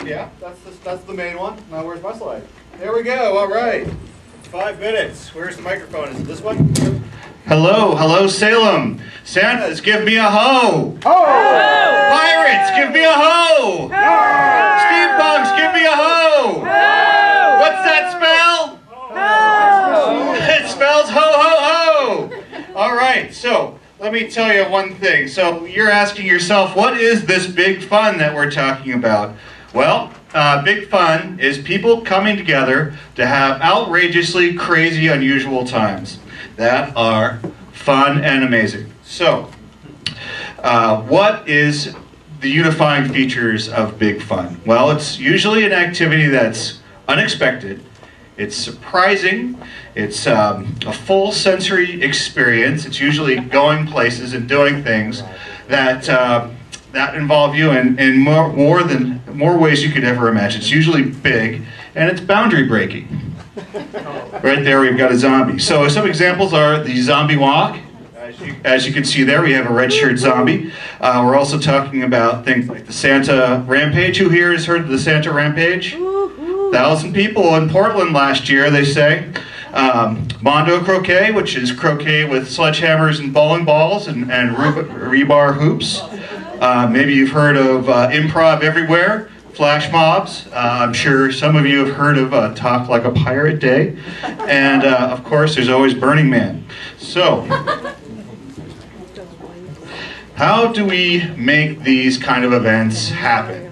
Yeah, that's the main one. Now where's my slide? There we go. All right. 5 minutes. Where's the microphone? Is it this one? Hello, Salem. Santas, give me a ho. Ho! Pirates, give me a ho. Ho! Steampunks, give me a ho. Ho! What's that spell? Ho! It spells ho, ho, ho. All right, so let me tell you one thing. So you're asking yourself, what is this big fun that we're talking about? Well, big fun is people coming together to have outrageously crazy, unusual times that are fun and amazing. So, what is the unifying features of big fun? Well, it's usually an activity that's unexpected, it's surprising, it's a full sensory experience. It's usually going places and doing things that that involve you in more ways you could ever imagine. It's usually big, and it's boundary breaking. Right there we've got a zombie. So some examples are the zombie walk. As you can see there, we have a red shirt zombie. We're also talking about things like the Santa Rampage. Who here has heard of the Santa Rampage? 1,000 people in Portland last year, they say. Mondo Croquet, which is croquet with sledgehammers and bowling balls and rebar hoops. Maybe you've heard of improv everywhere. Flash mobs. I'm sure some of you have heard of Talk Like a Pirate Day. And of course, there's always Burning Man. So, how do we make these kind of events happen?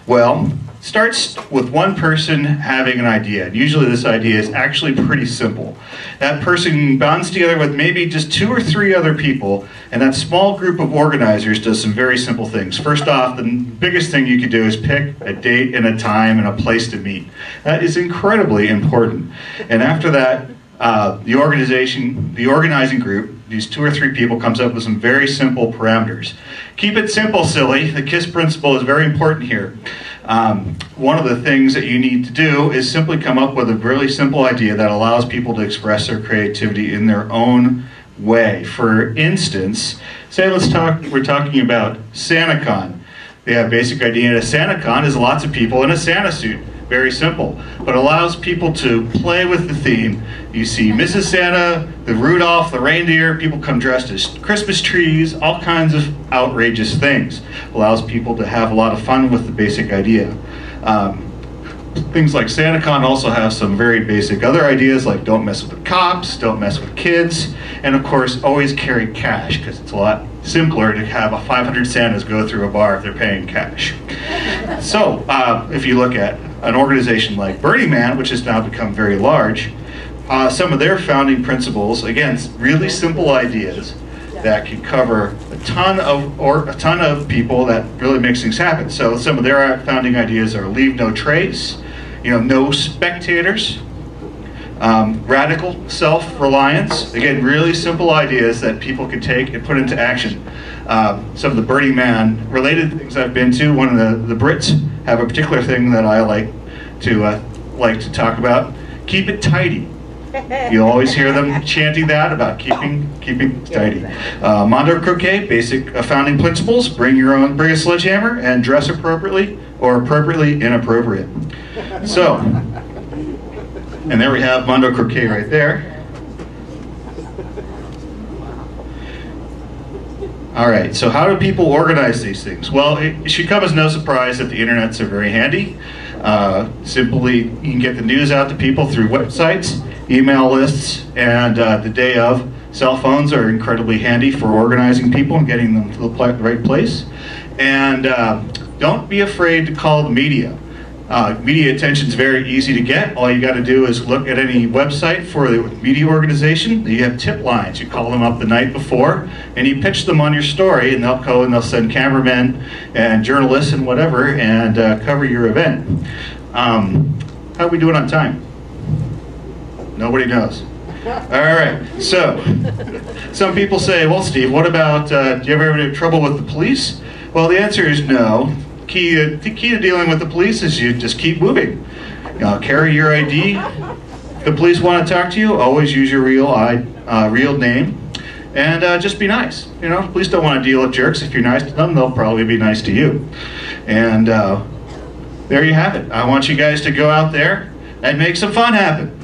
Well, it starts with one person having an idea. And usually this idea is actually pretty simple. That person bonds together with maybe just 2 or 3 other people, and that small group of organizers does some very simple things. First off, the biggest thing you could do is pick a date and a time and a place to meet. That is incredibly important. And after that, the organizing group, these 2 or 3 people, comes up with some very simple parameters. Keep it simple, silly. The KISS principle is very important here. One of the things that you need to do is simply come up with a really simple idea that allows people to express their creativity in their own way. For instance, say we're talking about SantaCon. The basic idea at a SantaCon is lots of people in a Santa suit. Very simple, but allows people to play with the theme. You see Mrs. Santa, the Rudolph, the reindeer, people come dressed as Christmas trees, all kinds of outrageous things. Allows people to have a lot of fun with the basic idea. Things like SantaCon also have some very basic other ideas, like don't mess with the cops, don't mess with kids, and of course always carry cash, because it's a lot simpler to have 500 Santas go through a bar if they're paying cash. So if you look at an organization like Burning Man, which has now become very large, some of their founding principles, again, really simple ideas that can cover a ton of people that really makes things happen. So some of their founding ideas are leave no trace, no spectators, radical self-reliance. Again, really simple ideas that people can take and put into action. Some of the Burning Man related things I've been to, one of the Brits have a particular thing that I like to talk about. Keep it tidy. You'll always hear them chanting that about keeping tidy. Mondo Croquet, basic founding principles: bring a sledgehammer and dress appropriately or appropriately inappropriate. So, and there we have Mondo Croquet right there. All right, so how do people organize these things? Well, it should come as no surprise that the internets are very handy. Simply, you can get the news out to people through websites, email lists, and the day of. Cell phones are incredibly handy for organizing people and getting them to the right place. And don't be afraid to call the media. Media attention is very easy to get. All you got to do is look at any website for the media organization. You have tip lines. You call them up the night before, and you pitch them on your story, and they'll go and they'll send cameramen and journalists and whatever, and cover your event. How are we doing on time? Nobody knows. All right. So, some people say, "Well, Steve, what about? Do you ever have trouble with the police?" Well, the answer is no. The key to dealing with the police is you just keep moving. Carry your ID. If the police want to talk to you, always use your real name, and just be nice. Police don't want to deal with jerks. If you're nice to them, they'll probably be nice to you. And there you have it. I want you guys to go out there and make some fun happen.